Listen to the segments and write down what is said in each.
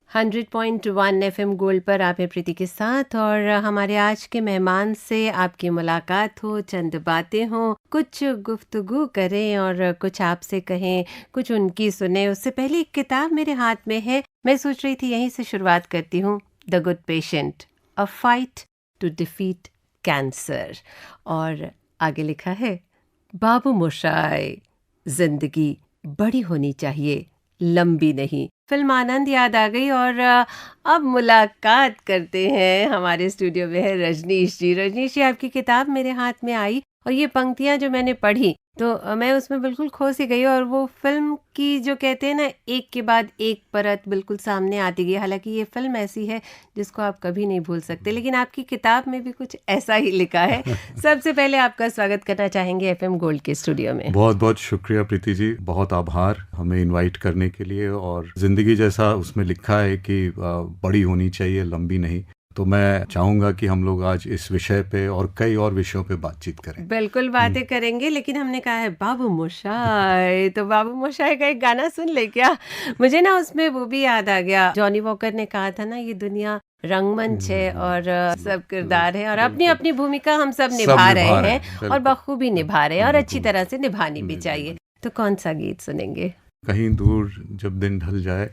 100.1 FM gold पर आप हैं प्रीति के साथ और हमारे आज के मेहमान से आपकी मुलाकात हो, चंद बातें हो, कुछ गुफ्तगू करें और कुछ आपसे कहें, कुछ उनकी सुने। उससे पहले एक किताब मेरे हाथ में है, मैं सोच रही थी यहीं से शुरुआत करती हूँ। The good patient, a fight to defeat cancer. और आगे लिखा है, बाबू मोशाय, जिंदगी बड़ी होनी चाहिए, लंबी नहीं। फिल्म आनंद याद आ गई और अब मुलाकात करते हैं। हमारे स्टूडियो में है रजनीश जी। रजनीश जी, आपकी किताब मेरे हाथ में आई और ये पंक्तियां जो मैंने पढ़ी तो मैं उसमें बिल्कुल खो सी गई और वो फिल्म की जो कहते हैं ना, एक के बाद एक परत बिल्कुल सामने आती गई। हालांकि ये फिल्म ऐसी है जिसको आप कभी नहीं भूल सकते, लेकिन आपकी किताब में भी कुछ ऐसा ही लिखा है। सबसे पहले आपका स्वागत करना चाहेंगे एफएम गोल्ड के स्टूडियो में। बहुत बहुत शुक्रिया प्रीति जी, बहुत आभार हमें इनवाइट करने के लिए। और जिंदगी जैसा उसमें लिखा है कि बड़ी होनी चाहिए, लंबी नहीं। तो मैं चाहूंगा कि हम लोग आज इस विषय पे और कई और विषयों पे बातचीत करें। बिल्कुल बातें करेंगे, लेकिन हमने कहा है बाबू मोशाय, तो बाबू मोशाय का एक गाना सुन ले क्या? मुझे ना उसमें वो भी याद आ गया, जॉनी वॉकर ने कहा था ना, ये दुनिया रंगमंच है और सब किरदार है और अपनी अपनी भूमिका हम सब निभा रहे हैं और बखूबी निभा रहे हैं और अच्छी तरह से निभानी भी चाहिए। तो कौन सा गीत सुनेंगे? कहीं दूर जब दिन ढल जाए।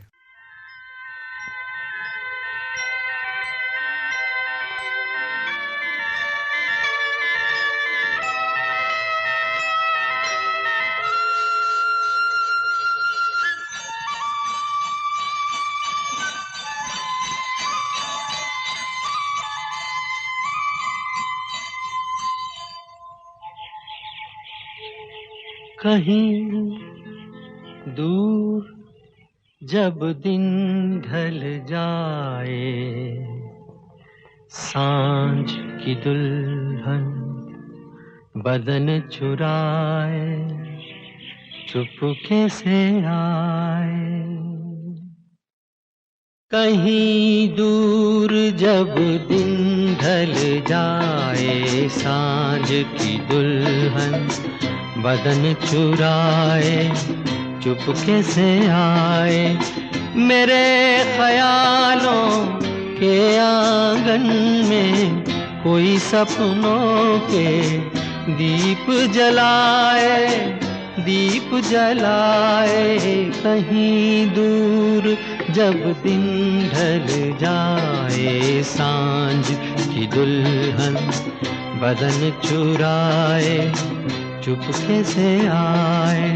कहीं दूर जब दिन ढल जाए, सांझ की दुल्हन बदन चुराए, चुपके से आए। कहीं दूर जब दिन ढल जाए, सांझ की दुल्हन बदन चुराए, चुपके से आए। मेरे ख्यालों के आंगन में कोई सपनों के दीप जलाए, दीप जलाए। कहीं दूर जब दिन ढल जाए, सांझ की दुल्हन बदन चुराए, चुपके से आए।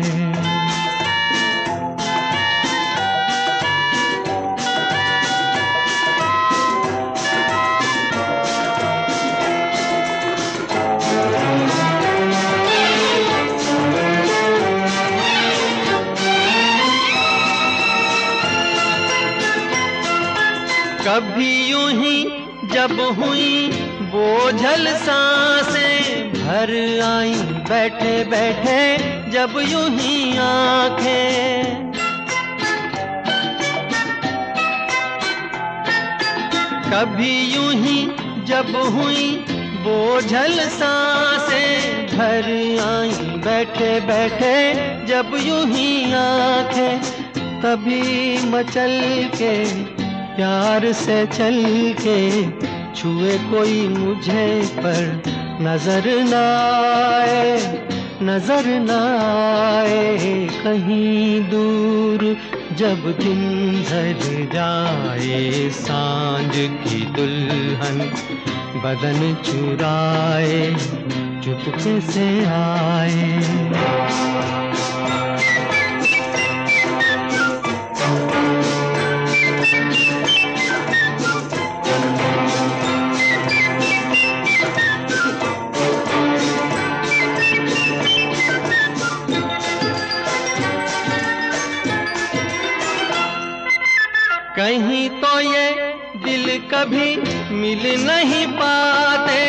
कभी यूं ही जब हुई बोझल सांसें, भर आई बैठे बैठे जब यूं ही आंखें। कभी यूं ही जब हुई बोझल सांसें, भर आई बैठे बैठे जब यूं ही आंखें। तभी मचल के प्यार से चल के छुए कोई मुझे पर नजर न आए, नजर न आए। कहीं दूर जब दिन ढल जाए, सांझ की दुल्हन बदन चुराए, चुपके से आए। कहीं तो ये दिल कभी मिल नहीं पाते,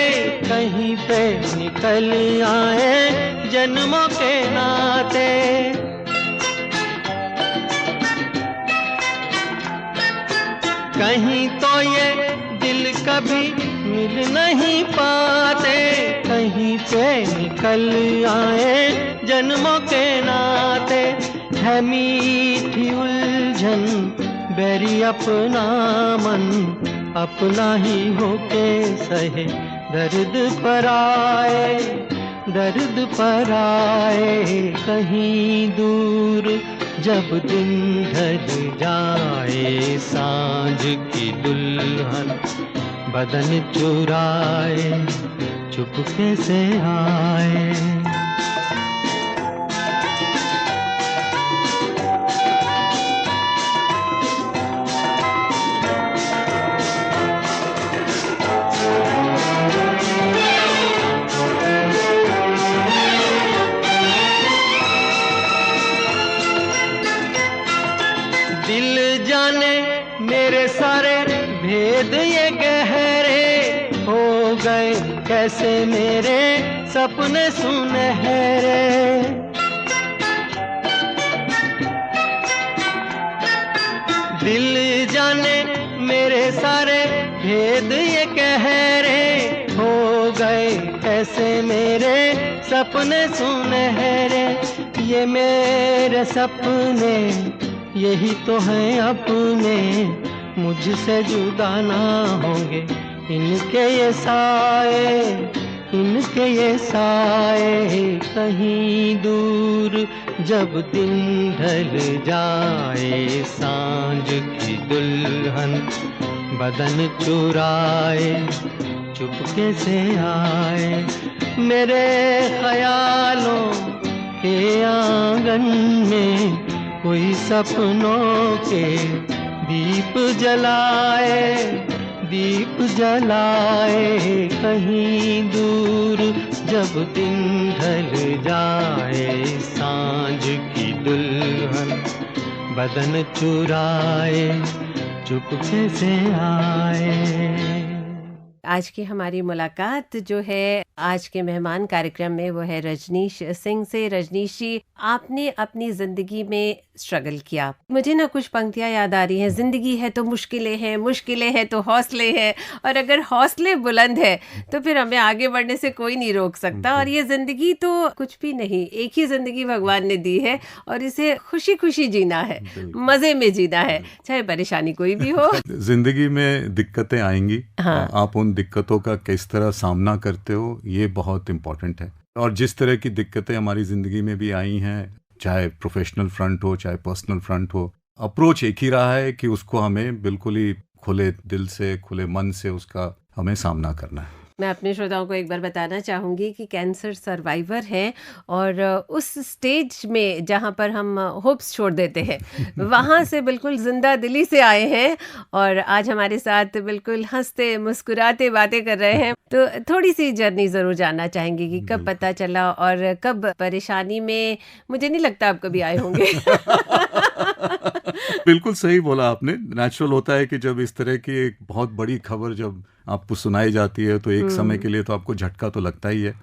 कहीं पे निकल आए जन्मों के नाते। कहीं तो ये दिल कभी मिल नहीं पाते, कहीं पे निकल आए जन्मों के नाते। है मीठी उलझन बैरी अपना मन अपना ही होके सहे, दर्द पर आए कहीं दूर जब दिन ढल जाए, सांझ की दुल्हन बदन चुराए चुपके से आए। दिल जाने मेरे सारे भेद ये गहरे हो गए, कैसे मेरे सपने सुनहरे। दिल जाने मेरे सारे भेद ये गहरे हो गए, कैसे मेरे सपने सुनहरे। ये मेरे सपने यही तो हैं अपने, मुझसे जुदा ना होंगे इनके ये साए कहीं दूर जब दिन ढल जाए, सांझ की दुल्हन बदन चुराए चुपके से आए। मेरे ख्यालों के आंगन में कोई सपनों के दीप जलाए कहीं दूर जब दिन ढल जाए, सांझ की दुल्हन बदन चुराए चुपके से आए। आज की हमारी मुलाकात जो है आज के मेहमान कार्यक्रम में वो है रजनीश सिंह से। रजनीश जी, आपने अपनी जिंदगी में स्ट्रगल किया। मुझे ना कुछ पंक्तियां याद आ रही हैं, जिंदगी है तो मुश्किलें हैं तो हौसले हैं, और अगर हौसले बुलंद है तो फिर हमें आगे बढ़ने से कोई नहीं रोक सकता। और ये जिंदगी तो कुछ भी नहीं, एक ही जिंदगी भगवान ने दी है और इसे खुशी खुशी जीना है, मजे में जीना है, चाहे परेशानी कोई भी हो। जिंदगी में दिक्कतें आएंगी, हाँ। आप उन दिक्कतों का किस तरह सामना करते हो ये बहुत इम्पोर्टेंट है। और जिस तरह की दिक्कतें हमारी ज़िंदगी में भी आई हैं, चाहे प्रोफेशनल फ्रंट हो चाहे पर्सनल फ्रंट हो, अप्रोच एक ही रहा है कि उसको हमें बिल्कुल ही खुले दिल से खुले मन से उसका हमें सामना करना है। मैं अपने श्रोताओं को एक बार बताना चाहूँगी कि कैंसर सर्वाइवर हैं और उस स्टेज में जहाँ पर हम होप्स छोड़ देते हैं वहाँ से बिल्कुल जिंदा दिली से आए हैं और आज हमारे साथ बिल्कुल हंसते मुस्कुराते बातें कर रहे हैं। तो थोड़ी सी जर्नी ज़रूर जानना चाहेंगे कि कब पता चला और कब परेशानी में, मुझे नहीं लगता आप कभी आए होंगे। बिल्कुल सही बोला आपने। नेचुरल होता है कि जब इस तरह की एक बहुत बड़ी खबर जब आपको सुनाई जाती है तो एक समय के लिए तो आपको झटका तो लगता ही है।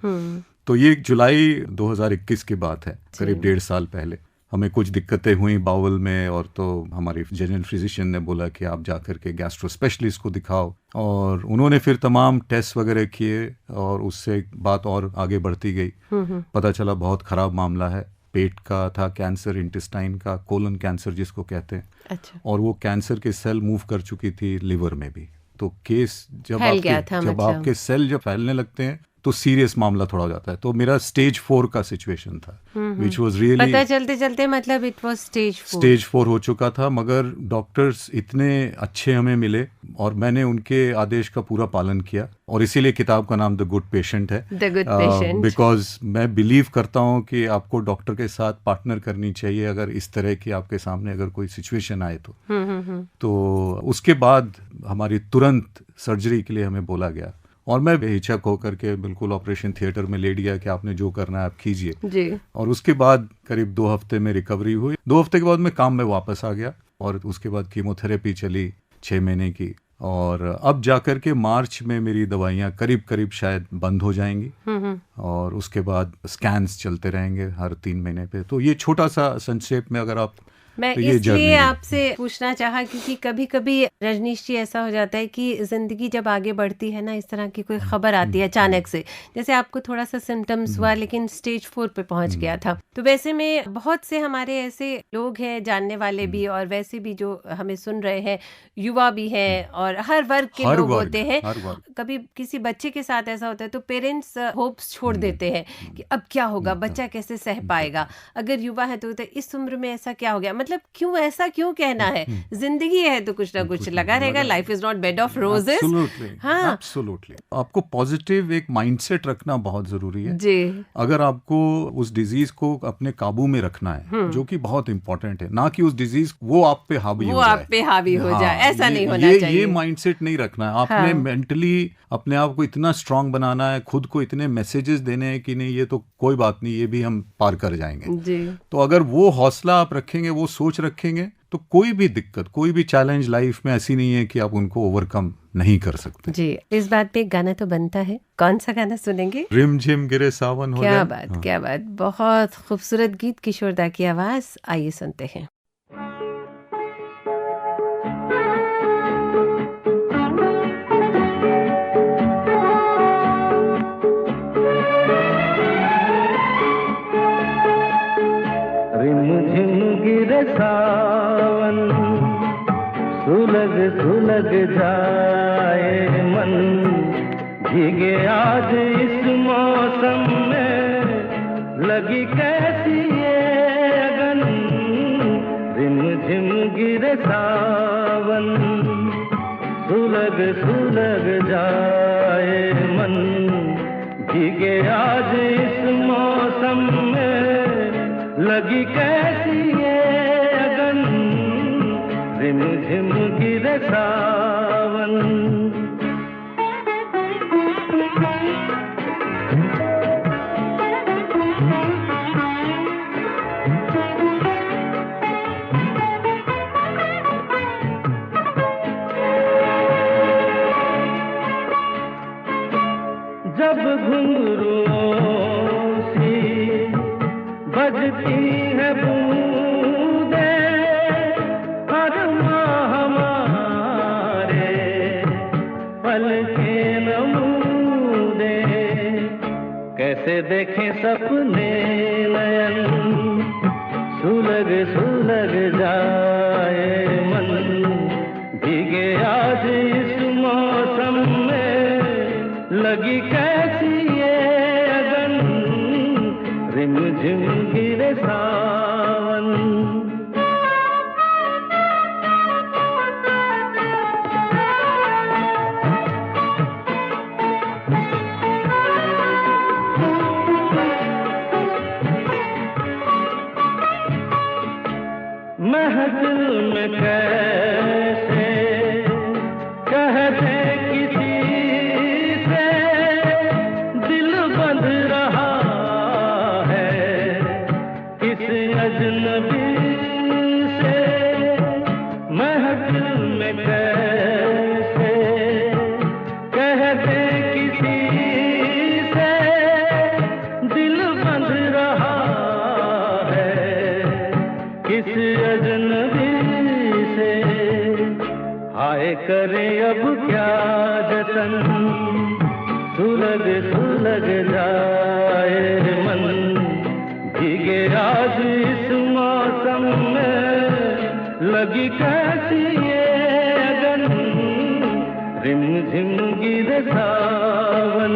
तो ये जुलाई 2021 की बात है, करीब 1.5 साल पहले। हमें कुछ दिक्कतें हुई बाउल में और तो हमारी जनरल फिजिशियन ने बोला कि आप जाकर के गैस्ट्रो स्पेशलिस्ट को दिखाओ, और उन्होंने फिर तमाम टेस्ट वगैरह किए और उससे बात और आगे बढ़ती गई। पता चला बहुत ख़राब मामला है, पेट का था कैंसर, इंटेस्टाइन का, कोलन कैंसर जिसको कहते हैं। अच्छा। और वो कैंसर के सेल मूव कर चुकी थी लिवर में भी। तो केस जब मतलब आपके सेल जब फैलने लगते हैं तो सीरियस मामला थोड़ा हो जाता है। तो मेरा स्टेज 4 का सिचुएशन था, विच वाज रियली, पता चलते चलते मतलब इट वाज स्टेज 4 हो चुका था। मगर डॉक्टर्स इतने अच्छे हमें मिले और मैंने उनके आदेश का पूरा पालन किया, और इसीलिए किताब का नाम द गुड पेशेंट है। द गुड पेशेंट, बिकॉज मैं बिलीव करता हूँ कि आपको डॉक्टर के साथ पार्टनर करनी चाहिए अगर इस तरह की आपके सामने अगर कोई सिचुएशन आए तो। तो उसके बाद हमारी तुरंत सर्जरी के लिए हमें बोला गया और मैं बेहिचक होकर के बिल्कुल ऑपरेशन थिएटर में लेट गया कि आपने जो करना है आप कीजिए जी। और उसके बाद करीब 2 हफ्ते में रिकवरी हुई। 2 हफ्ते के बाद मैं काम में वापस आ गया और उसके बाद कीमोथेरेपी चली 6 महीने की, और अब जाकर के मार्च में मेरी दवाइयाँ करीब शायद बंद हो जाएंगी और उसके बाद स्कैन्स चलते रहेंगे हर 3 महीने पे। तो ये छोटा सा संक्षेप में अगर आप मैं तो ये जर्नी इसलिए है। आपसे पूछना चाहा क्योंकि कभी कभी रजनीश जी ऐसा हो जाता है कि जिंदगी जब आगे बढ़ती है ना, इस तरह की कोई खबर आती है अचानक से, जैसे आपको थोड़ा सा सिम्टम्स हुआ लेकिन स्टेज 4 पे पहुंच गया था। तो वैसे में बहुत से हमारे ऐसे लोग हैं, जानने वाले भी और वैसे भी जो हमें सुन रहे हैं, युवा भी हैं और हर वर्ग के हर लोग वर्ग, होते हैं। हर वर्ग। कभी किसी बच्चे के साथ ऐसा होता है तो पेरेंट्स होप्स छोड़ देते हैं कि अब क्या होगा, बच्चा कैसे सह पाएगा। अगर युवा है तो इस उम्र में ऐसा क्या हो गया, मतलब क्यों ऐसा क्यों कहना है, जिंदगी है तो कुछ ना कुछ लगा रहेगा, life is not bed of roses. Absolutely, हाँ एब्सोल्युटली। आपको पॉजिटिव एक माइंडसेट रखना बहुत जरूरी है। जी, अगर आपको उस डिजीज को अपने काबू में रखना है, जो कि बहुत इंपॉर्टेंट है, ना कि उस डिजीज वो आप पे हावी वो हो जाए। आप पे हावी हो हाँ, जाए, ऐसा नहीं होना ये चाहिए। माइंडसेट नहीं रखना है आपने। हाँ। मेंटली अपने आप को इतना स्ट्रांग बनाना है, खुद को इतने मैसेजेस देने हैं कि नहीं ये तो कोई बात नहीं, ये भी हम पार कर जाएंगे। जी, तो अगर वो हौसला आप रखेंगे, वो सोच रखेंगे, तो कोई भी दिक्कत, कोई भी चैलेंज लाइफ में ऐसी नहीं है कि आप उनको ओवरकम नहीं कर सकते। जी। इस बात पे एक गाना तो बनता है, कौन सा गाना सुनेंगे? रिम झिम गिरे सावन हो क्या जाए। बात, हाँ। क्या बात, बहुत खूबसूरत गीत, किशोरदा की आवाज, आइए सुनते हैं। रिम झिम गिरे सावन, सुलग सुलग जाए मन, भीगे आज इस मौसम में, लगी कैसी ये अगन। रिम झिम गिरे सावन, सुलग सुलग जाए मन, भीगे आज इस मौसम में, लगी कैसी ये अगन। रिम झिम गिरे सावन। जब घुंघरूओं सी बजती है बूंदें, हर माह हमारे पलके नमूदे, कैसे देखें सपने नयन, सुलग सुलग जाए मन, भीगे आज इस मौसम में, लगी कैसी ये अगन। रिम झिम गिरे सावन। महफिल में कैसे कह दे किसी से, दिल बंध रहा है किस अजनबी से। महफिल में कैसे कह दे किसी से, दिल बंध रहा है किस अजनबी से। हाय करे अब क्या जतन, सुलग सुलग जाए मन, भीगे आज इस मौसम में, लगी कैसी ये अगन। रिम झिम गिरे सावन,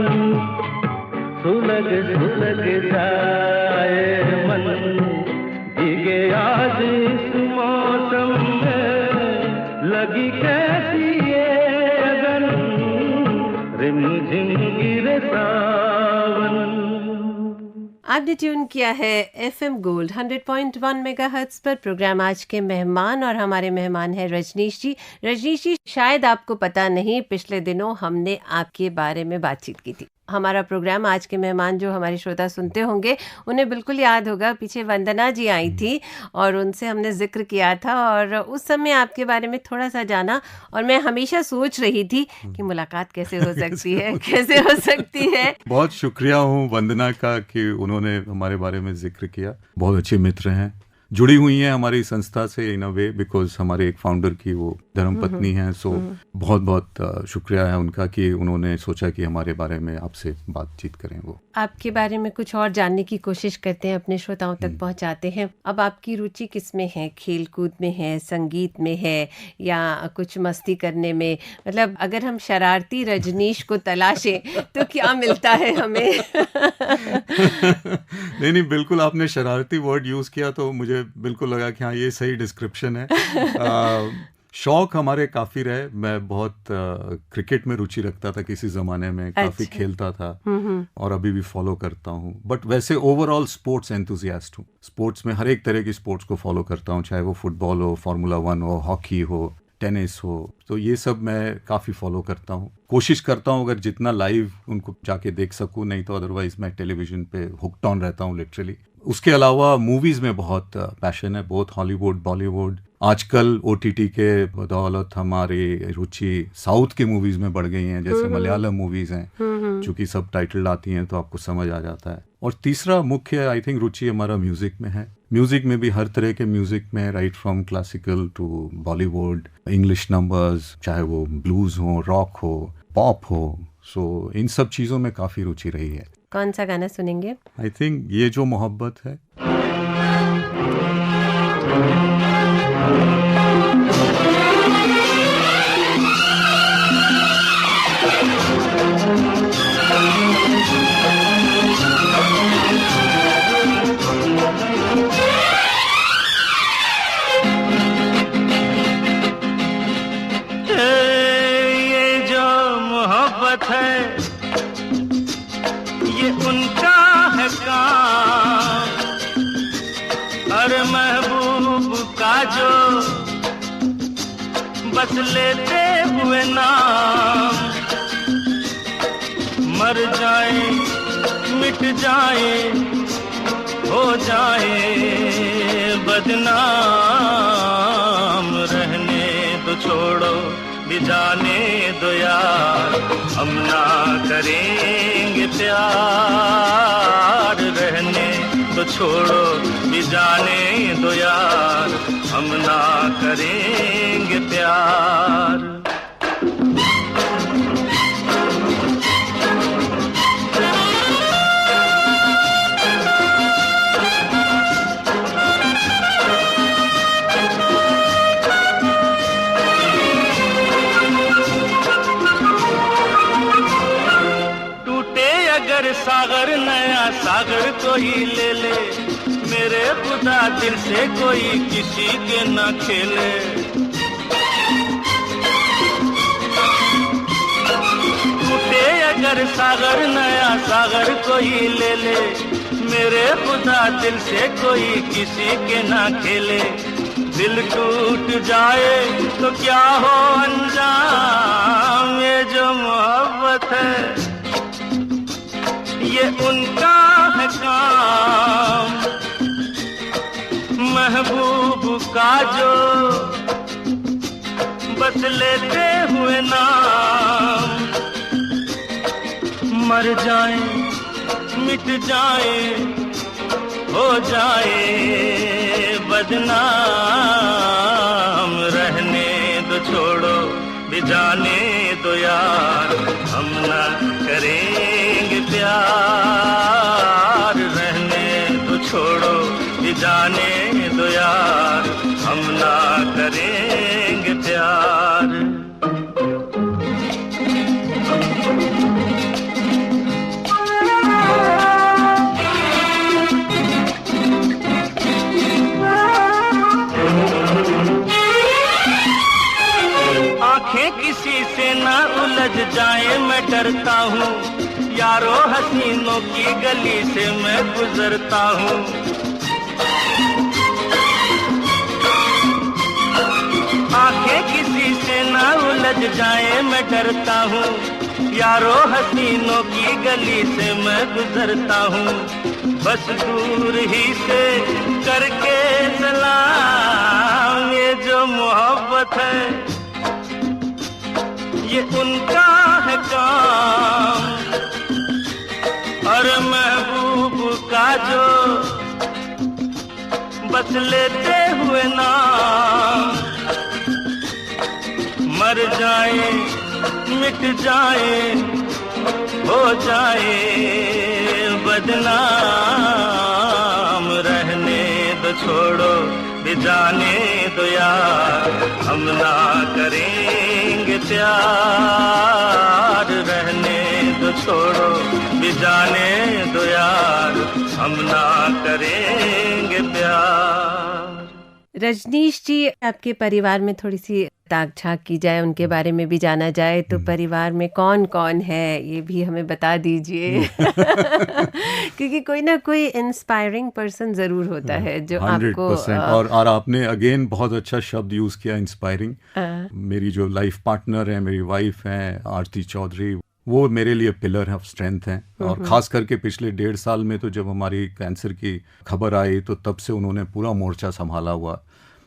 सुलग सुलग जाए मन, भीगे आज इस मौसम में, लगी कैसी ये अगन। रिम झिम गिरे सावन। आपने ट्यून किया है FM गोल्ड 100.1 मेगाहर्ट्ज पर। प्रोग्राम आज के मेहमान, और हमारे मेहमान है रजनीश जी। रजनीश जी, शायद आपको पता नहीं, पिछले दिनों हमने आपके बारे में बातचीत की थी। हमारा प्रोग्राम आज के मेहमान जो हमारे श्रोता सुनते होंगे उन्हें बिल्कुल याद होगा, पीछे वंदना जी आई थी और उनसे हमने जिक्र किया था और उस समय आपके बारे में थोड़ा सा जाना। और मैं हमेशा सोच रही थी कि मुलाकात कैसे हो सकती है, कैसे हो सकती है। बहुत शुक्रिया हूँ वंदना का कि उन्होंने हमारे बारे में जिक्र किया। बहुत अच्छे मित्र हैं जुड़ी हुई हैं हमारी संस्था से इन अ वे, बिकॉज हमारे एक फाउंडर की वो धर्मपत्नी हैं। सो बहुत बहुत शुक्रिया है उनका कि उन्होंने सोचा कि हमारे बारे में आपसे बातचीत करें। वो आपके बारे में कुछ और जानने की कोशिश करते हैं, अपने श्रोताओं तक पहुंचाते हैं। अब आपकी रुचि किस में है? खेल कूद में है, संगीत में है, या कुछ मस्ती करने में? मतलब अगर हम शरारती रजनीश को तलाशें तो क्या मिलता है हमें? नहीं, बिल्कुल आपने शरारती वर्ड यूज किया तो मुझे बिल्कुल लगा कि हाँ ये सही डिस्क्रिप्शन है। शौक हमारे काफी रहे। मैं बहुत क्रिकेट में रुचि रखता था किसी जमाने में, काफी खेलता था और अभी भी फॉलो करता हूँ। बट वैसे ओवरऑल स्पोर्ट्स एंथुसियास्ट हूँ। स्पोर्ट्स में हर एक तरह की स्पोर्ट्स को फॉलो करता हूँ, चाहे वो फुटबॉल हो, फार्मूला 1 हो, हॉकी हो, टेनिस हो, तो ये सब मैं काफ़ी फॉलो करता हूँ। कोशिश करता हूँ अगर जितना लाइव उनको जाके देख सकूँ, नहीं तो अदरवाइज मैं टेलीविजन पे हुक्ड ऑन रहता हूँ लिटरली। उसके अलावा मूवीज़ में बहुत पैशन है, बहुत हॉलीवुड, बॉलीवुड। आजकल OTT के बदौलत हमारी रुचि साउथ की मूवीज़ में बढ़ गई हैं, जैसे मलयालम मूवीज़ हैं, चूँकि सब टाइटल आती हैं तो आपको समझ आ जाता है। और तीसरा मुख्य आई थिंक रुचि हमारा म्यूज़िक में है। म्यूज़िक में भी हर तरह के म्यूज़िक में, right from classical to Bollywood, English numbers, चाहे वो ब्लूज़ हो, रॉक हो, पॉप हो, सो इन सब चीज़ों में काफ़ी रुचि रही है। कौन सा गाना सुनेंगे? आई थिंक ये जो मोहब्बत है। ये उनका है काम, अरे महबूब का जो बस लेते हुए नाम, मर जाए मिट जाए हो जाए बदनाम, रहने दो छोड़ो भी जाने दो यार, हम ना करेंगे प्यार, रहने दो छोड़ो भी जाने दो यार, हम ना करेंगे प्यार। सागर नया सागर कोई ले ले, मेरे खुदा दिल से कोई किसी के न खेले। टूटे अगर सागर नया सागर कोई ले ले, मेरे खुदा दिल से कोई किसी के न खेले। दिल टूट जाए तो क्या हो अंजाम, ये जो मोहब्बत है ये उनका है काम, महबूब का जो बस लेते हुए नाम, मर जाए मिट जाए हो जाए बदनाम, रहने दो छोड़ो भी जाने दो यार, हम ना करेंगे प्यार, रहने दो छोड़ो भी जाने दो यार, हम ना करेंगे प्यार। आंखें किसी से ना उलझ जाए मैं डरता हूँ, यारों हसीनों की गली से मैं गुजरता हूँ। आंखें किसी से ना उलझ जाए मैं डरता हूँ, यारों हसीनों की गली से मैं गुजरता हूँ। बस दूर ही से करके सलाम, ये जो मोहब्बत है ये उनका है काम, और महबूब का जो बस बस लेते हुए नाम मर जाए मिट जाए हो जाए बदनाम रहने दो छोड़ो भी जाने दो यार हम ना करेंगे प्यार रहने दो छोड़ो भी जाने दो यार हम ना करेंगे प्यार। रजनीश जी, आपके परिवार में थोड़ी सी ताक झाक की जाए, उनके बारे में भी जाना जाए, तो परिवार में कौन कौन है ये भी हमें बता दीजिए। क्योंकि कोई ना कोई इंस्पायरिंग पर्सन जरूर होता है जो 100%। आपको और आपने अगेन बहुत अच्छा शब्द यूज किया, इंस्पायरिंग। मेरी जो लाइफ पार्टनर है, मेरी वाइफ है आरती चौधरी, वो मेरे लिए पिलर ऑफ स्ट्रेंथ हैं। और खास करके पिछले 1.5 साल में तो जब हमारी कैंसर की खबर आई तो तब से उन्होंने पूरा मोर्चा संभाला हुआ,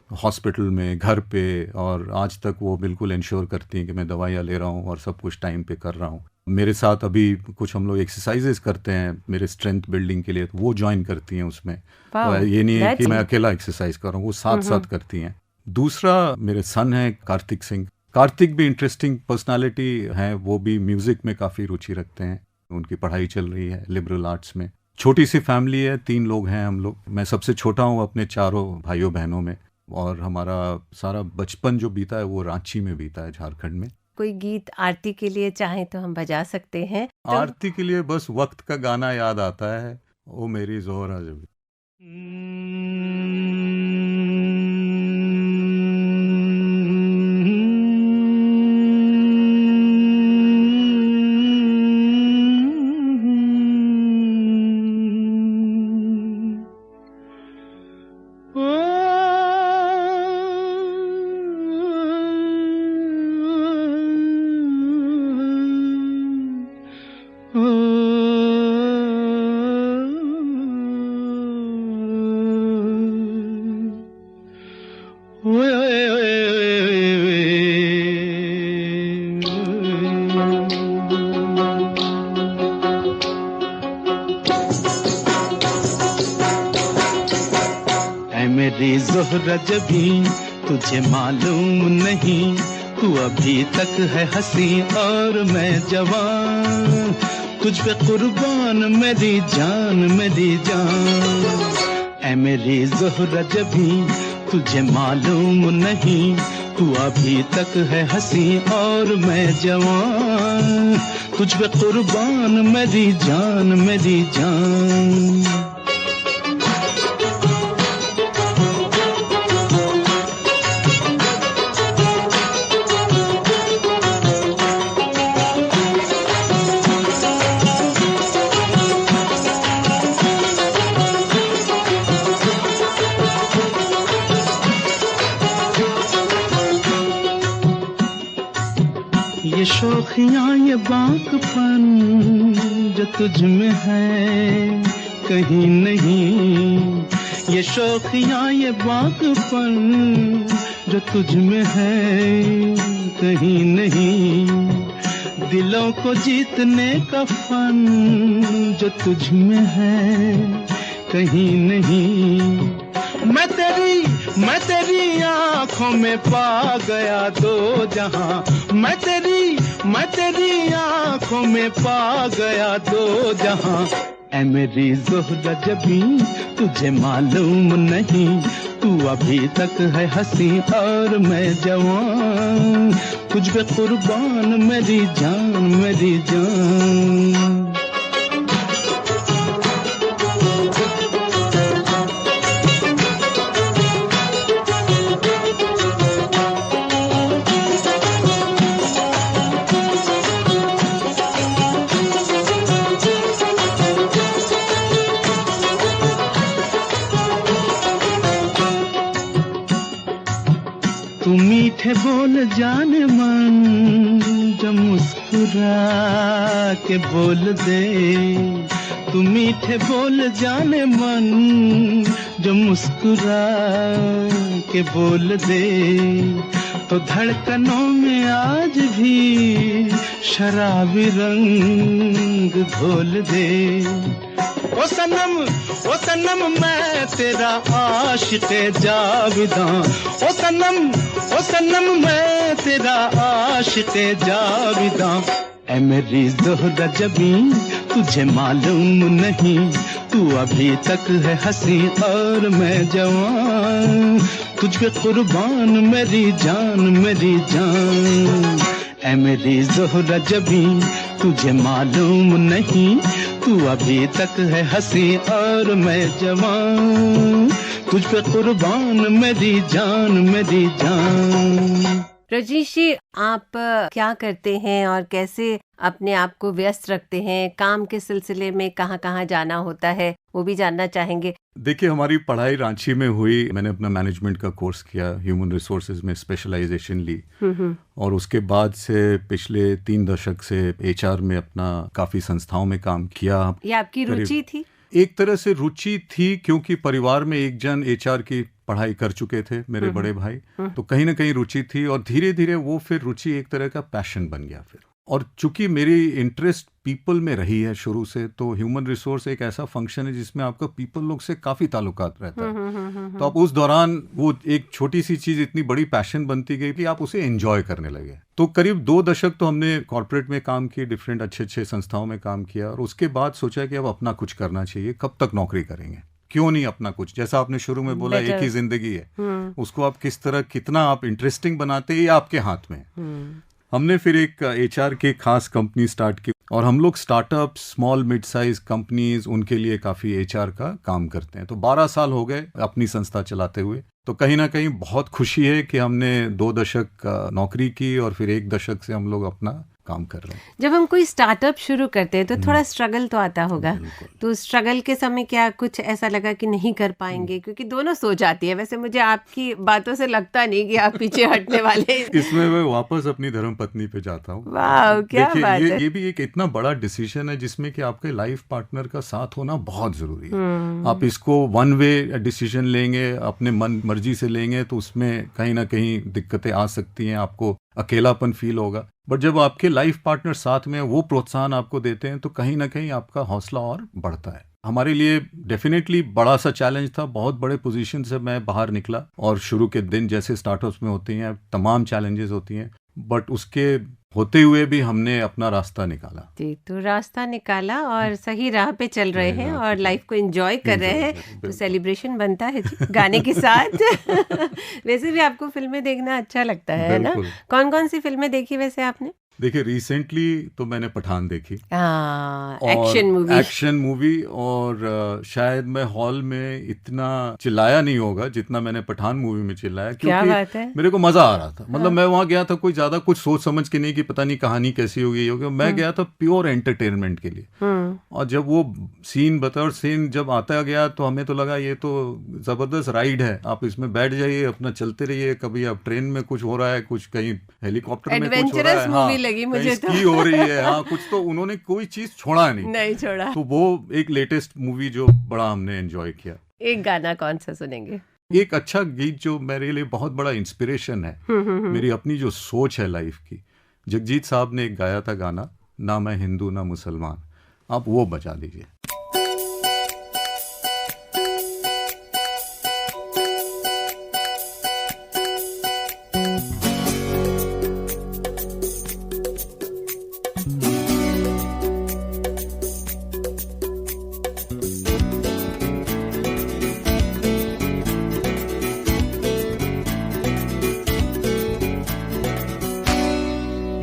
हॉस्पिटल में, घर पे, और आज तक वो बिल्कुल इंश्योर करती हैं कि मैं दवाइयाँ ले रहा हूँ और सब कुछ टाइम पे कर रहा हूँ। मेरे साथ अभी कुछ हम लोग एक्सरसाइजेस करते हैं मेरे स्ट्रेंथ बिल्डिंग के लिए, तो वो ज्वाइन करती हैं उसमें। तो ये नहीं है कि मैं अकेला एक्सरसाइज कर रहा हूँ, वो साथ साथ करती हैं। दूसरा मेरे सन है कार्तिक सिंह। कार्तिक भी इंटरेस्टिंग पर्सनालिटी है, वो भी म्यूजिक में काफ़ी रुचि रखते हैं, उनकी पढ़ाई चल रही है लिबरल आर्ट्स में। छोटी सी फैमिली है, 3 लोग हैं हम लोग। मैं सबसे छोटा हूँ अपने 4 भाइयों बहनों में, और हमारा सारा बचपन जो बीता है वो रांची में बीता है, झारखंड में। कोई गीत आरती के लिए चाहे तो हम बजा सकते हैं। आरती के लिए बस वक्त का गाना याद आता है, ओ मेरी जोहरा जब। जोहरा जबी तुझे मालूम नहीं, तू अभी तक है हंसी और मैं जवान, तुझ पे कुर्बान मेरी जान मेरी जान। ऐ मेरी जोहरा जबी तुझे मालूम नहीं, तू अभी तक है हंसी और मैं जवान, तुझ पे कुर्बान मेरी जान मेरी जान। ये शौखियाँ ये बाकपन जो तुझ में है कहीं नहीं, ये शौखियाँ ये बाकपन जो तुझ में है कहीं नहीं, दिलों को जीतने का फन जो तुझ में है कहीं नहीं। मैं तेरी आँखों में पा गया दो जहां, मैं तेरी आँखों में पा गया दो जहां। ऐ मेरी जोहरा जबी तुझे मालूम नहीं, तू अभी तक है हंसी और मैं जवान, तुझ पे कुर्बान मेरी जान मेरी जान। तू मीठे बोल जाने मन जो मुस्कुरा के बोल दे, तू मीठे बोल जाने मन जो मुस्कुरा के बोल दे, तो धड़कनों में आज भी शराबी रंग घोल दे। ओ सनम मैं तेरा आशिक़े जाविदां, ओ सनम मैं तेरा आशिक़े जाविदां। ऐ मेरी ज़ोहरा जबी तुझे मालूम नहीं, तू अभी तक है हंसी और मैं जवान, तुझ पे कुर्बान मेरी जान। ऐ मेरी ज़ोहरा जबी तुझे मालूम नहीं, तू अभी तक है हंसी और मैं जवान, तुझ पे कुर्बान मेरी जान। रजनीश जी, आप क्या करते हैं और कैसे अपने आप को व्यस्त रखते हैं? काम के सिलसिले में कहाँ कहाँ जाना होता है, वो भी जानना चाहेंगे। देखिए, हमारी पढ़ाई रांची में हुई। मैंने अपना मैनेजमेंट का कोर्स किया, ह्यूमन रिसोर्सेज में स्पेशलाइजेशन ली, और उसके बाद से पिछले 3 दशक से एचआर में अपना काफ़ी संस्थाओं में काम किया। ये आपकी रुचि थी? एक तरह से रुचि थी, क्योंकि परिवार में एक जन एचआर की पढ़ाई कर चुके थे, मेरे बड़े भाई, तो कहीं ना कहीं रुचि थी, और धीरे धीरे वो फिर रुचि एक तरह का पैशन बन गया फिर। और चूंकि मेरी इंटरेस्ट पीपल में रही है शुरू से, तो ह्यूमन रिसोर्स एक ऐसा फंक्शन है जिसमें आपका पीपल लोग से काफ़ी ताल्लुकात रहता है। तो अब उस दौरान वो एक छोटी सी चीज़ इतनी बड़ी पैशन बनती गई कि आप उसे एंजॉय करने लगे। तो करीब 2 दशक तो हमने कॉर्पोरेट में काम किए, डिफरेंट अच्छे संस्थाओं में काम किया, और उसके बाद सोचा कि अब अपना कुछ करना चाहिए। कब तक नौकरी करेंगे, क्यों नहीं अपना कुछ? जैसा आपने शुरू में बोला, एक ही जिंदगी है, उसको आप किस तरह, कितना आप इंटरेस्टिंग बनाते हैं, ये आपके हाथ में है। हमने फिर एक एचआर की खास कंपनी स्टार्ट की, और हम लोग startup, small mid size companies, उनके लिए काफ़ी एचआर का काम करते हैं। तो 12 साल हो गए अपनी संस्था चलाते हुए। तो कहीं ना कहीं बहुत खुशी है कि हमने 2 दशक नौकरी की, और फिर 1 दशक से हम लोग अपना काम कर रहे हैं। जब हम कोई स्टार्टअप शुरू करते हैं तो थोड़ा स्ट्रगल तो आता होगा, तो स्ट्रगल के समय क्या कुछ ऐसा लगा कि नहीं कर पाएंगे? क्योंकि दोनों सोच आती है। वैसे मुझे आपकी बातों से लगता नहीं कि आप पीछे हटने वाले। इसमें मैं वापस अपनी धर्मपत्नी पे जाता हूँ। वाह, क्या बात है। ये भी एक इतना बड़ा डिसीजन है जिसमें कि आपके लाइफ पार्टनर का साथ होना बहुत जरूरी है। आप इसको वन वे डिसीजन लेंगे, अपने मन मर्जी से लेंगे, तो उसमें कहीं ना कहीं दिक्कतें आ सकती हैं, आपको अकेलापन फील होगा। बट जब आपके लाइफ पार्टनर साथ में वो प्रोत्साहन आपको देते हैं, तो कहीं ना कहीं आपका हौसला और बढ़ता है। हमारे लिए डेफिनेटली बड़ा सा चैलेंज था। बहुत बड़े पोजीशन से मैं बाहर निकला, और शुरू के दिन जैसे स्टार्टअप्स में होती हैं, तमाम चैलेंजेस होती हैं, बट उसके होते हुए भी हमने अपना रास्ता निकाला। जी, तो रास्ता निकाला और सही राह पे चल रहे हैं और लाइफ को एंजॉय कर रहे हैं, तो सेलिब्रेशन बनता है जी गाने के साथ। वैसे भी आपको फिल्में देखना अच्छा लगता है ना? कौन कौन सी फिल्में देखी वैसे आपने? देखिए, रिसेंटली तो मैंने पठान देखी, एक्शन मूवी, और शायद मैं हॉल में इतना चिल्लाया नहीं होगा जितना मैंने पठान मूवी में चिल्लाया, क्योंकि मेरे को मजा आ रहा था। मतलब मैं वहां गया था कोई ज्यादा कुछ सोच समझ के नहीं कि पता नहीं कहानी कैसी होगी, मैं गया था प्योर एंटरटेनमेंट के लिए। और जब वो सीन बतौर सीन जब आता गया, तो हमें तो लगा ये तो जबरदस्त राइड है, आप इसमें बैठ जाइए, अपना चलते रहिए। कभी आप ट्रेन में कुछ हो रहा है, कुछ कहीं हेलीकॉप्टर में कुछ हो रहा है, लगी मुझे तो हो रही है, हाँ, कुछ तो उन्होंने कोई चीज छोड़ा नहीं छोड़ा। तो वो एक लेटेस्ट मूवी जो बड़ा हमने एंजॉय किया। एक गाना कौन सा सुनेंगे? एक अच्छा गीत जो मेरे लिए बहुत बड़ा इंस्पिरेशन है, मेरी अपनी जो सोच है लाइफ की, जगजीत साहब ने एक गाया था गाना, ना मैं हिंदू ना मुसलमान, आप वो बजा दीजिए।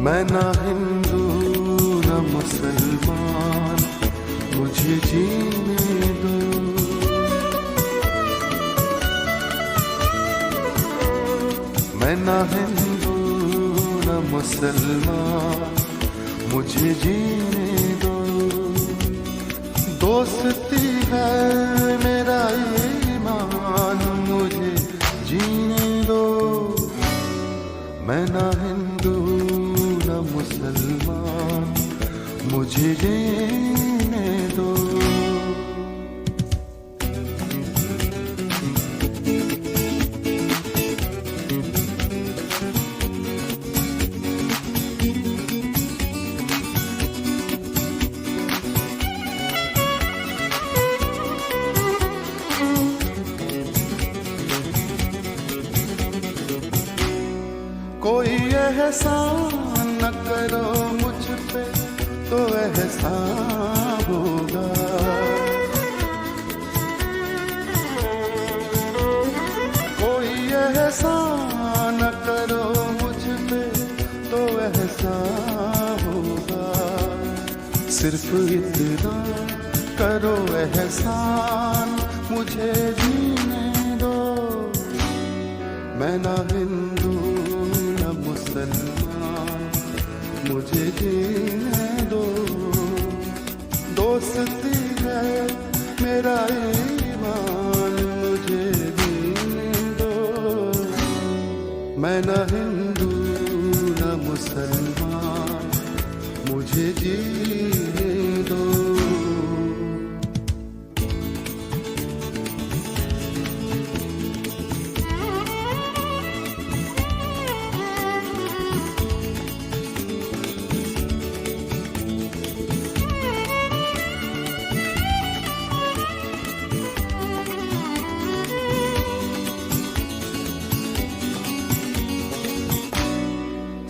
मैं ना हिंदू ना मुसलमान, मुझे जीने दो। मैं ना हिंदू ना मुसलमान, मुझे जीने दो। दोस्ती है मेरा ईमान, मुझे जीने दो। मैं ना हिंदू मुसलमान, मुझे जीने दो। कोई एहसान न करो मुझ पे तो एहसान होगा, कोई एहसान न करो मुझ पे तो एहसान होगा, सिर्फ इतना करो एहसान मुझे जीने दो, मैं ना हिंदू न मुसलमान, मुझे जीने दो, दोस्ती है मेरा ईमान, मुझे जीने दो, मैं ना हिंदू न मुसलमान, मुझे जीने दो।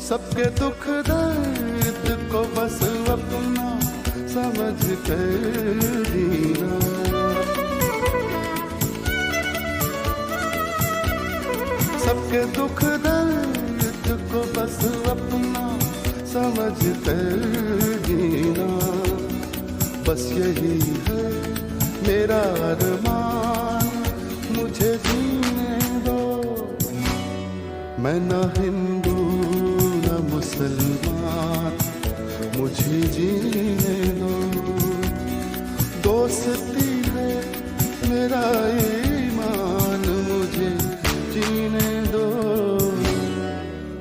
सबके दुख दर्द को बस अपना समझ कर जीना, सबके दुख दर्द को बस अपना समझ कर जीना, बस यही है मेरा अरमान, मुझे जीने दो, मैं ना हिंदू मुसलमान, मुझे जीने दो, दोस्ती है मेरा ईमान, मुझे जीने दो,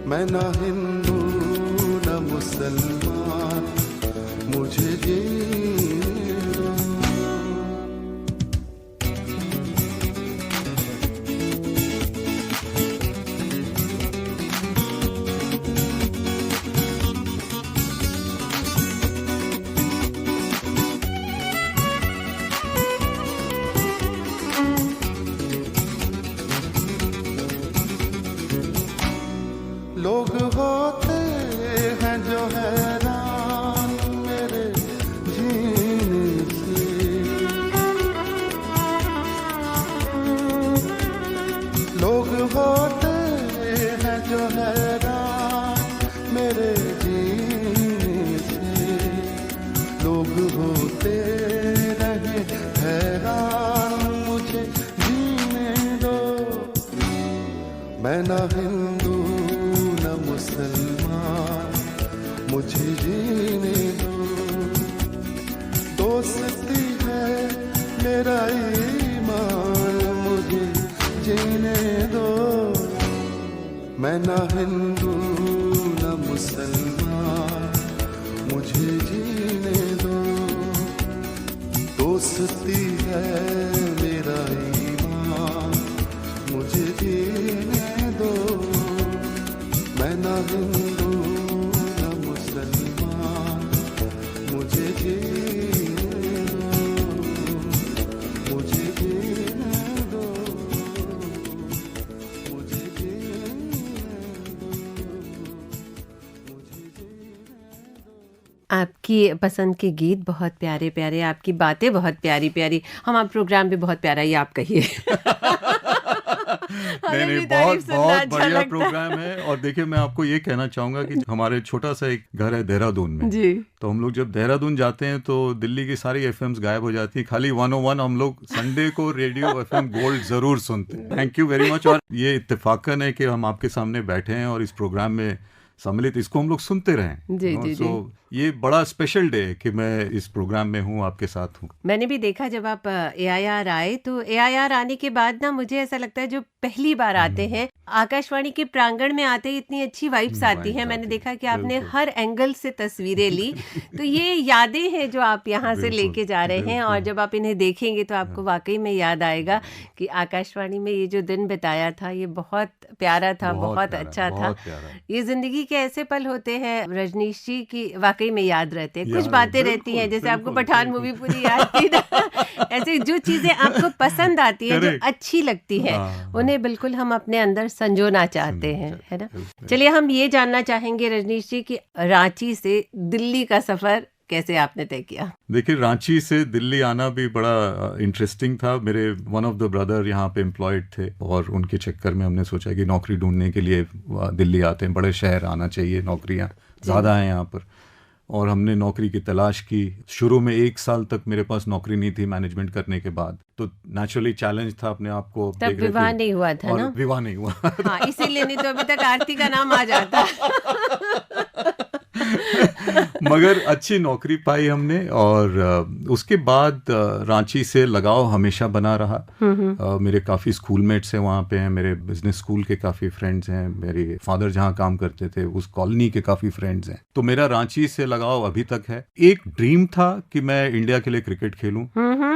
मैं ना हिंदू न मुसलमान, मुझे जीने दो। लोग होते हैं जो हैरान मेरे जीने से, लोग होते हैं जो हैरान मेरे जीने से, लोग होते रहे हैरान मुझे जीने दो, मैं ना हिंदू मुसलमान, मुझे जीने दो, दोस्ती है मेरा ईमान, मुझे जीने दो, मैं ना हिंदू न मुसलमान, मुझे जीने दो, दोस्ती है मेरा ईमान, मुझे जीने दो, मैं ना हिंदू न मुसलमान, मुझे जीने दो, मुझे जीने दो, मुझे जीने दो, मुझे जीने दो। आपकी पसंद के गीत बहुत प्यारे प्यारे, आपकी बातें बहुत प्यारी प्यारी, हमारा प्रोग्राम भी बहुत प्यारा, ये आप कहिए। नहीं नहीं, बहुत बहुत बढ़िया प्रोग्राम है। और देखिए, मैं आपको ये कहना चाहूंगा कि हमारे छोटा सा एक घर है देहरादून में जी, तो हम लोग जब देहरादून जाते हैं तो दिल्ली की सारी एफएम्स गायब हो जाती है, खाली 101 हम लोग संडे को रेडियो एफएम गोल्ड जरूर सुनते हैं। Thank you very much. और ये इत्तेफाकन है कि हम आपके सामने बैठे हैं और इस प्रोग्राम में सम्मिलित, इसको हम लोग सुनते रहें। जी जी जी। ये बड़ा स्पेशल डे है कि मैं इस प्रोग्राम में हूँ, आपके साथ हूँ। मैंने भी देखा जब आप AIR आए, तो AIR आने के बाद ना मुझे ऐसा लगता है जो पहली बार आते हैं आकाशवाणी के प्रांगण में आते ही इतनी अच्छी वाइब्स आती हैं। मैंने देखा कि आपने हर एंगल से तस्वीरें ली, तो ये यादें हैं जो आप यहाँ से लेके जा रहे हैं, और जब आप इन्हें देखेंगे तो आपको वाकई में याद आएगा कि आकाशवाणी में ये जो दिन बिताया था ये बहुत प्यारा था, बहुत अच्छा था। ये जिंदगी के ऐसे पल होते हैं रजनीश जी की वाकई वाकई में याद रहते हैं। कुछ याद बातें बिल्कुल, रहती हैं, जैसे आपको बिल्कुल, पठान बिल्कुल। मूवी पूरी याद थी ना, ऐसे जो चीजें आपको पसंद आती हैं, जो Correct. अच्छी लगती है, हाँ, उन्हें बिल्कुल हम अपने अंदर संजोना चाहते हैं, है ना। बिल्कुल। चलिए हम ये जानना चाहेंगे रजनीश जी कि रांची से दिल्ली का सफर कैसे आपने तय किया। देखिए, रांची से दिल्ली आना भी बड़ा इंटरेस्टिंग था। मेरे वन ऑफ द ब्रदर यहाँ पे एम्प्लॉयड थे और उनके चक्कर में हमने सोचा कि नौकरी ढूंढने के लिए दिल्ली आते हैं, बड़े शहर आना चाहिए, नौकरियाँ ज़्यादा हैं यहाँ पर। और हमने नौकरी की तलाश की। शुरू में 1 साल तक मेरे पास नौकरी नहीं थी मैनेजमेंट करने के बाद, तो नेचुरली चैलेंज था अपने आप को। तब विवाह नहीं हुआ था और ना? विवाह नहीं हुआ। हाँ, इसीलिए नहीं तो अभी तक आरती का नाम आ जाता। मगर अच्छी नौकरी पाई हमने और उसके बाद रांची से लगाव हमेशा बना रहा। मेरे काफ़ी स्कूलमेट्स हैं वहाँ पे हैं, मेरे बिजनेस स्कूल के काफ़ी फ्रेंड्स हैं, मेरे फादर जहाँ काम करते थे उस कॉलोनी के काफ़ी फ्रेंड्स हैं, तो मेरा रांची से लगाव अभी तक है। एक ड्रीम था कि मैं इंडिया के लिए क्रिकेट खेलूं,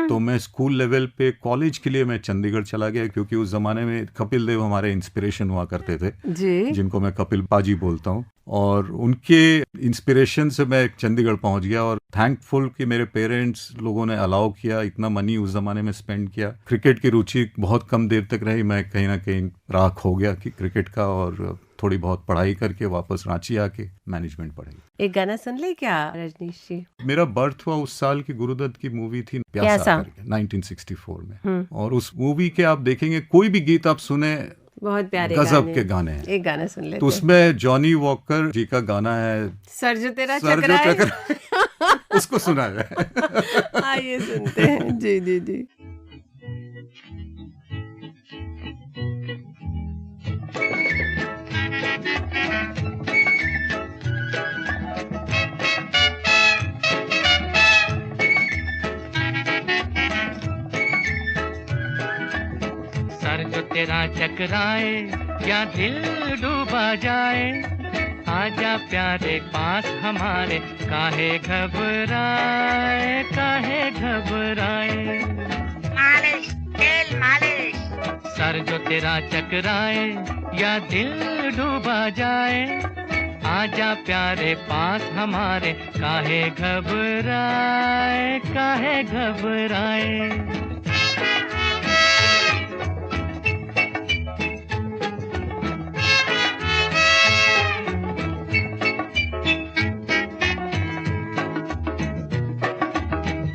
तो मैं स्कूल लेवल पे, कॉलेज के लिए मैं चंडीगढ़ चला गया, क्योंकि उस जमाने में कपिल देव हमारे इंस्पिरेशन हुआ करते थे जी। जिनको मैं कपिल पाजी बोलता हूँ, और उनके इंस्पिरेशन से मैं चंडीगढ़ पहुंच गया। और थैंकफुल कि मेरे पेरेंट्स लोगों ने अलाउ किया, इतना मनी उस जमाने में स्पेंड किया। क्रिकेट की रुचि बहुत कम देर तक रही, मैं कहीं ना कहीं राख हो गया कि क्रिकेट का, और थोड़ी बहुत पढ़ाई करके वापस रांची आके मैनेजमेंट पढ़ाई। एक गाना सुन ले क्या रजनीश जी? मेरा बर्थ हुआ उस साल की गुरुदत्त की मूवी थी प्यासा करके, 1964 में, और उस मूवी के आप देखेंगे कोई भी गीत आप सुने, बहुत प्यारे गजब के गाने हैं। एक गाना सुन लेते तो उसमें जॉनी वॉकर जी का गाना है, सर जो तेरा सर जो चकराए। चकराए, उसको सुना है। आइए सुनते हैं। जी जी जी। सर जो तेरा चकराए या दिल डूबा जाए, आजा प्यारे पास हमारे, काहे घबराए, काहे घबराए। मालिश, तेल मालिश। सर जो तेरा चकराए या दिल डूबा जाए, आजा प्यारे पास हमारे, काहे घबराए, काहे घबराए।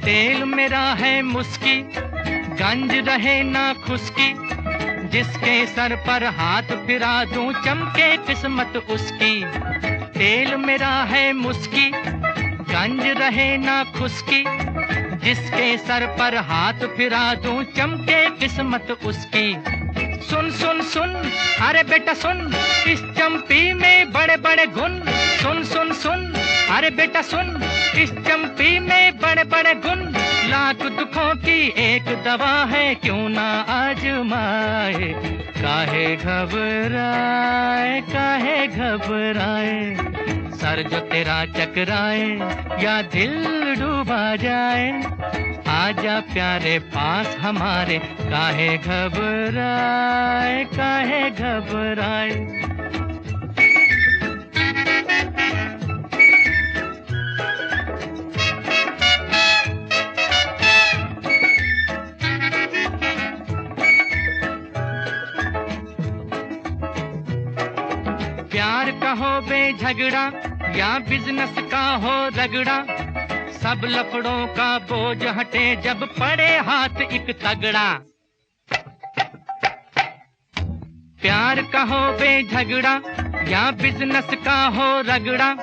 तेल मेरा है मुस्की, गंज रहे ना खुशकी, जिसके सर पर हाथ फिरा दूं चमके किस्मत उसकी। तेल मेरा है मुस्की, गंज रहे ना खुशकी, जिसके सर पर हाथ फिरा दूं चमके किस्मत उसकी। सुन सुन सुन, अरे बेटा सुन, इस चंपी में बड़े बड़े गुण। सुन सुन सुन, अरे बेटा सुन, इस चंपी में बड़े बड़े गुण। लाख दुखों की एक दवा है, क्यों ना आजमाए, काहे घबराए, काहे घबराए। सर जो तेरा चकराए या दिल डूबा जाए, आजा प्यारे पास हमारे, काहे घबराए, काहे घबराए। प्यार का हो बेझगड़ा या बिजनेस का हो रगड़ा, सब लफड़ों का बोझ हटे जब पड़े हाथ एक तगड़ा। प्यार का हो बेझगड़ा या बिजनेस का हो रगड़ा,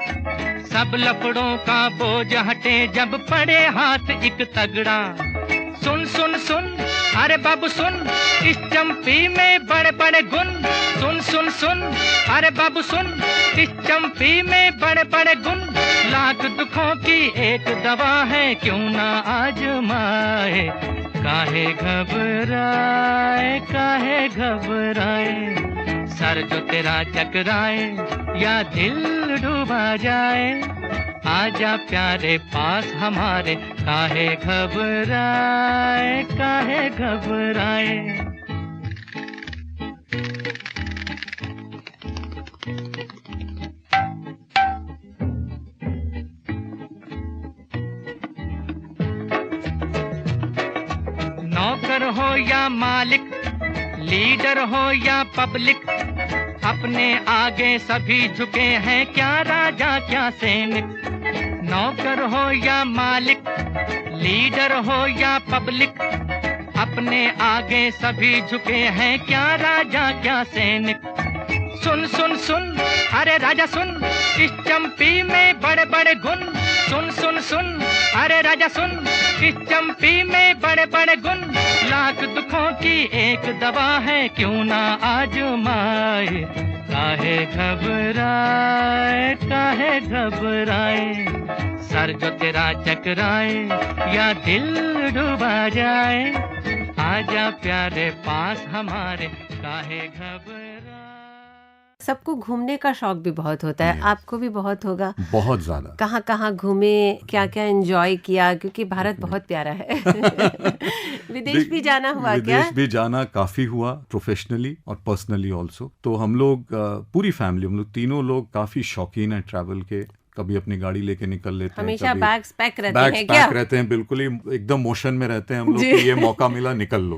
सब लफड़ों का बोझ हटे जब पड़े हाथ एक तगड़ा। सुन सुन सुन, अरे बाबू सुन, इस चंपी में बड़े बड़े गुण। सुन सुन सुन, अरे बाबू सुन, इस चंपी में बड़े बड़े गुण। लाख दुखों की एक दवा है, क्यों ना आजमाए, काहे घबराए, काहे घबराए। सर जो तेरा चकराए या दिल डूबा जाए, आजा प्यारे पास हमारे, काहे घबराए, काहे घबराए। मालिक, लीडर हो या पब्लिक, अपने आगे सभी झुके हैं, क्या राजा क्या सैनिक। नौकर हो या मालिक, लीडर हो या पब्लिक, अपने आगे सभी झुके हैं, क्या राजा क्या सैनिक। सुन सुन सुन अरे राजा सुन, इस चंपी में बड़े बड़े गुण। सुन सुन सुन अरे राजा सुन, इस चंपी में बड़े बड़े गुण। लाख दुखों की एक दवा है, क्यों ना आजमाए। काहे घबराए, काहे घबराए, सर जो तेरा चकराए या दिल डूबा जाए। आजा प्यारे पास हमारे, काहे घबराए। सबको घूमने का शौक भी बहुत होता है, आपको भी बहुत होगा। बहुत ज्यादा। कहाँ कहाँ घूमे, क्या क्या एंजॉय किया, क्योंकि भारत बहुत प्यारा है। विदेश भी जाना हुआ क्या? विदेश भी जाना काफी हुआ, प्रोफेशनली और पर्सनली ऑल्सो। तो हम लोग पूरी फैमिली, हम लोग तीनों लोग काफी शौकीन है ट्रैवल के। कभी अपनी गाड़ी लेके निकल लेते हैं, हमेशा बैग्स पैक रहते बैग्स हैं क्या? पैक रहते हैं, बिल्कुल ही एकदम मोशन में रहते हैं हम लोग कि ये मौका मिला निकल लो।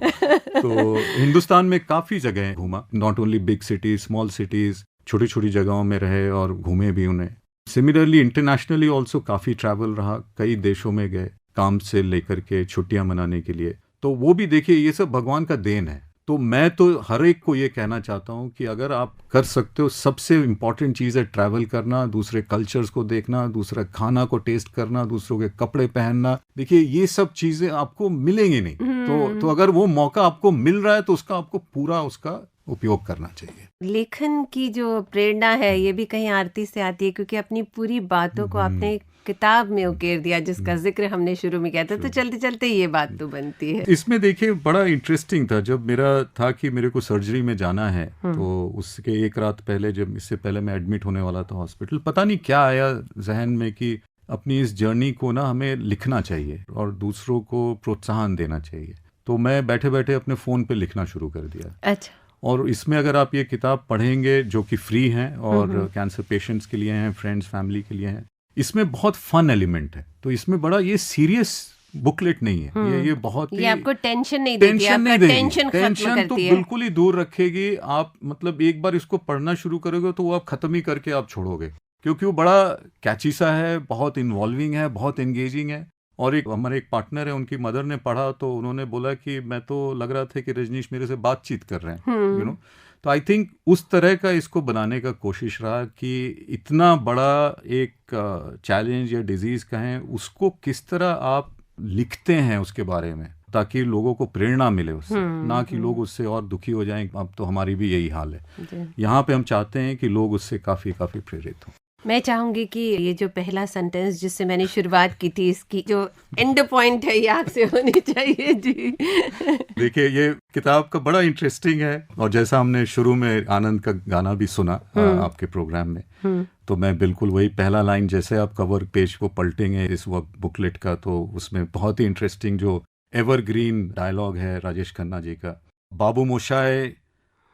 तो हिंदुस्तान में काफी जगह घूमा, not only big cities, small cities, छोटी छोटी जगहों में रहे और घूमे भी उन्हें। सिमिलरली इंटरनेशनली ऑल्सो काफी ट्रैवल रहा, कई देशों में गए काम से लेकर के छुट्टियां मनाने के लिए। तो वो भी देखिए, ये सब भगवान का देन है। तो मैं तो हर एक को ये कहना चाहता हूँ कि अगर आप कर सकते हो, सबसे इम्पॉर्टेंट चीज़ है ट्रैवल करना, दूसरे कल्चर्स को देखना, दूसरा खाना को टेस्ट करना, दूसरों के कपड़े पहनना। देखिए ये सब चीज़ें आपको मिलेंगी नहीं। तो अगर वो मौका आपको मिल रहा है तो उसका आपको पूरा उसका उपयोग करना चाहिए। लेखन की जो प्रेरणा है ये भी कहीं आरती से आती है, क्योंकि अपनी पूरी बातों को आपने किताब में उकेर दिया, जिसका जिक्र हमने शुरू में किया था। तो चलते चलते ये बात तो बनती है। इसमें देखिए बड़ा इंटरेस्टिंग था, जब मेरा था कि मेरे को सर्जरी में जाना है, तो उसके एक रात पहले, जब इससे पहले मैं एडमिट होने वाला था हॉस्पिटल, पता नहीं क्या आया जहन में कि अपनी इस जर्नी को ना हमें लिखना चाहिए और दूसरों को प्रोत्साहन देना चाहिए। तो मैं बैठे बैठे अपने फ़ोन पे लिखना शुरू कर दिया। अच्छा। और इसमें अगर आप ये किताब पढ़ेंगे, जो कि फ्री हैं और कैंसर पेशेंट्स के लिए हैं, फ्रेंड्स फैमिली के लिए हैं, इसमें बहुत फन एलिमेंट है। तो इसमें बड़ा ये सीरियस बुकलेट नहीं है, ये बहुत ये आपको टेंशन नहीं देती, आपका टेंशन खत्म करती है, बिल्कुल ही दूर रखेगी। आप मतलब एक बार इसको पढ़ना शुरू करोगे तो वो आप खत्म ही करके आप छोड़ोगे, क्योंकि वो बड़ा कैची सा है, बहुत इन्वॉल्विंग है, बहुत एंगेजिंग है। और हमारे एक पार्टनर है, उनकी मदर ने पढ़ा तो उन्होंने बोला कि मैं तो लग रहा था कि रजनीश मेरे से बातचीत कर रहे हैं, यू नो। तो आई थिंक उस तरह का इसको बनाने का कोशिश रहा कि इतना बड़ा एक चैलेंज या डिजीज कहें, उसको किस तरह आप लिखते हैं उसके बारे में, ताकि लोगों को प्रेरणा मिले उससे, ना कि लोग उससे और दुखी हो जाएं। अब तो हमारी भी यही हाल है यहाँ पे। हम चाहते हैं कि लोग उससे काफी प्रेरित हों। मैं चाहूंगी कि ये जो पहला सेंटेंस जिससे मैंने शुरुआत की थी, इसकी जो एंड पॉइंट है ये आपसे होनी चाहिए जी। देखिए ये किताब का बड़ा इंटरेस्टिंग है, और जैसा हमने शुरू में आनंद का गाना भी सुना आपके प्रोग्राम में, तो मैं बिल्कुल वही पहला लाइन, जैसे आप कवर पेज को पलटेंगे इस बुकलेट का, तो उसमें बहुत ही इंटरेस्टिंग जो एवरग्रीन डायलॉग है राजेश खन्ना जी का, बाबू मोशाए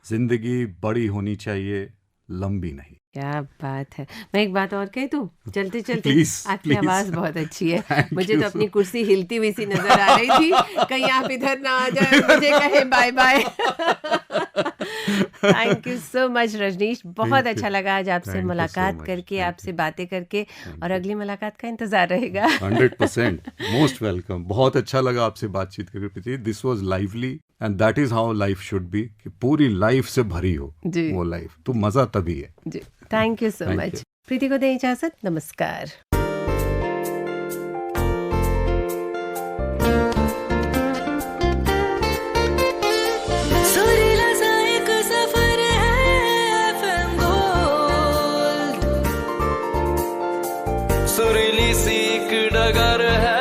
जिंदगी बड़ी होनी चाहिए, लंबी नहीं। क्या बात है। मैं एक बात और कह दूं चलते चलते? आपकी please. आवाज बहुत अच्छी है। मुझे तो अपनी कुर्सी हिलती हुई सी नजर आ रही थी, कहीं आप इधर ना आ जाए, मुझे कहे bye bye. Thank you so much Rajnish, बहुत अच्छा लगा आज आपसे मुलाकात करके, आपसे बातें करके, और अगली मुलाकात का इंतजार रहेगा। 100% मोस्ट वेलकम। बहुत अच्छा लगा आपसे बातचीत करके। This was lively and that is how life should be, कि पूरी लाइफ से भरी हो वो लाइफ, तो मजा तभी है जी। Thank you so much. Preeti को दे इजाजत, नमस्कार। सुरीली सी एक डगर है